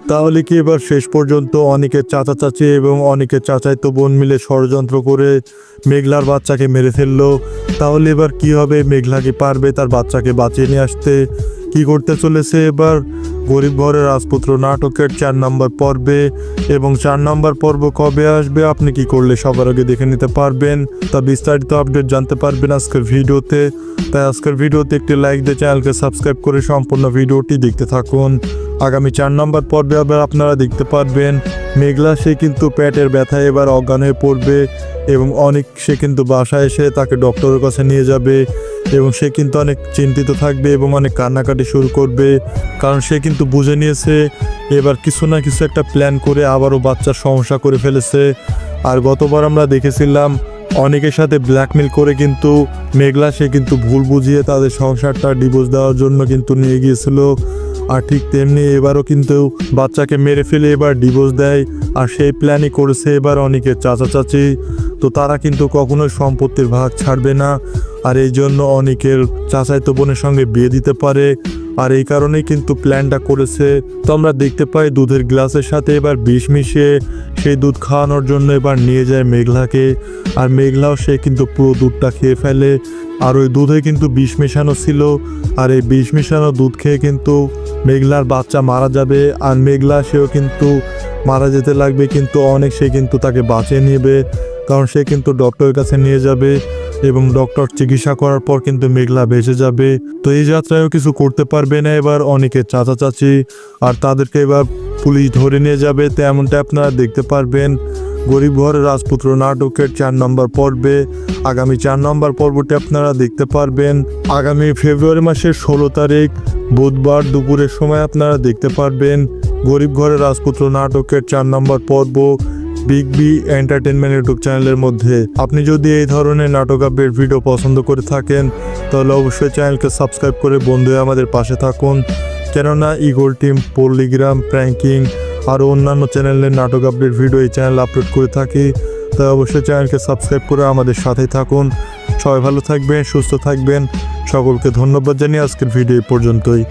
তাহলে কি এবার শেষ পর্যন্ত অনেকের চাচা চাচি এবং অনেকের চাচাইতো বোন মিলে ষড়যন্ত্র করে মেঘলার বাচ্চাকে মেরে ফেললো। তাহলে এবার কি হবে? মেঘলা কি পারবে তার বাচ্চাকে বাঁচিয়ে নিয়ে আসতে? কি করতে চলেছে এবার গরিব ঘরের রাজপুত্র নাটকের 4 নম্বর পর্বে, এবং 4 নম্বর পর্ব কবে আসবে, আপনি কি করলে সবার আগে দেখে নিতে পারবেন। তা বিস্তারিত আপডেট জানতে পারবেন আজকের ভিডিওতে। তাই আজকের ভিডিওতে একটি লাইক দিয়ে চ্যানেলকে সাবস্ক্রাইব করে সম্পূর্ণ ভিডিওটি দেখতে থাকুন। আগামী 4 নম্বর পর্বে আবার আপনারা দেখতে পারবেন মেঘলা সে কিন্তু পেটের ব্যথায় এবার অজ্ঞান হয়ে পড়বে, এবং সে কিন্তু বাসায় এসে তাকে ডক্টরের কাছে নিয়ে যাবে, এবং সে কিন্তু অনেক চিন্তিত থাকবে এবং অনেক কান্নাকাটি শুরু করবে, কারণ সে কিন্তু বুঝে নিয়েছে এবার কিছু না কিছু একটা প্ল্যান করে আবারও বাচ্চার সমস্যা করে ফেলেছে। আর গতবার আমরা দেখেছিলাম অনেকের সাথে ব্ল্যাকমেল করে কিন্তু মেঘলা সে কিন্তু ভুল বুঝিয়ে তাদের সংসারটা ডিভোর্স দেওয়ার জন্য কিন্তু নিয়ে গিয়েছিল। আর ঠিক তেমনি এবারও কিন্তু বাচ্চাকে মেরে ফেলে এবার ডিভোর্স দেয়, আর সেই প্ল্যানই করেছে এবার অনেকের চাচা চাচি। তো তারা কিন্তু কখনোই সম্পত্তির ভাগ ছাড়বে না, আর এই জন্য অনেকের চাচাইতো বোনের সঙ্গে বিয়ে দিতে পারে, আর এই কারণেই কিন্তু প্ল্যানটা করেছে। তো আমরা দেখতে পাই দুধের গ্লাসের সাথে এবার বিষ মিশিয়ে সেই দুধ খাওয়ানোর জন্য এবার নিয়ে যায় মেঘলাকে, আর মেঘলাও সে কিন্তু পুরো দুধটা খেয়ে ফেলে। আর ওই দুধে কিন্তু বিষ মেশানো ছিল, আর এই বিষ মেশানো দুধ খেয়ে কিন্তু মেঘলার বাচ্চা মারা যাবে, আর মেঘলা সেও কিন্তু মারা যেতে লাগবে, কিন্তু সে কিন্তু তাকে বাঁচিয়ে নেবে, কারণ সে কিন্তু ডক্টরের কাছে নিয়ে যাবে এবং ডক্টর চিকিৎসা করার পর কিন্তু মেঘলা বেঁচে যাবে। তো এই যাত্রায়ও কিছু করতে পারবে না এবার অনেকের চাচা চাচি, আর তাদেরকে এবার পুলিশ ধরে নিয়ে যাবে। তো এমনটা আপনারা দেখতে পারবেন গরিব ঘরের রাজপুত্র নাটকের 4 নম্বর পর্বে। আগামী 4 নম্বর পর্বটি আপনারা দেখতে পারবেন আগামী ফেব্রুয়ারি মাসের 16 তারিখ বুধবার দুপুরের সময় আপনারা দেখতে পারবেন গরিব ঘরের রাজপুত্র নাটকের 4 নম্বর পর্ব বিগ বি এন্টারটেনমেন্ট ইউটিউব চ্যানেলের মধ্যে। আপনি যদি এই ধরনের নাটক আপডেট ভিডিও পছন্দ করে থাকেন তাহলে অবশ্যই চ্যানেলকে সাবস্ক্রাইব করে বন্ধু হয়ে আমাদের পাশে থাকুন, কেননা ইগল টিম, পল্লিগ্রাম, প্র্যাঙ্কিং আরও অন্যান্য চ্যানেলের নাটক আপডেট ভিডিও এই চ্যানেল আপলোড করে থাকি। তাই অবশ্যই চ্যানেলকে সাবস্ক্রাইব করে আমাদের সাথেই থাকুন। সবাই ভালো থাকবেন, সুস্থ থাকবেন। সকলকে ধন্যবাদ জানিয়ে আজকের ভিডিও পর্যন্তই।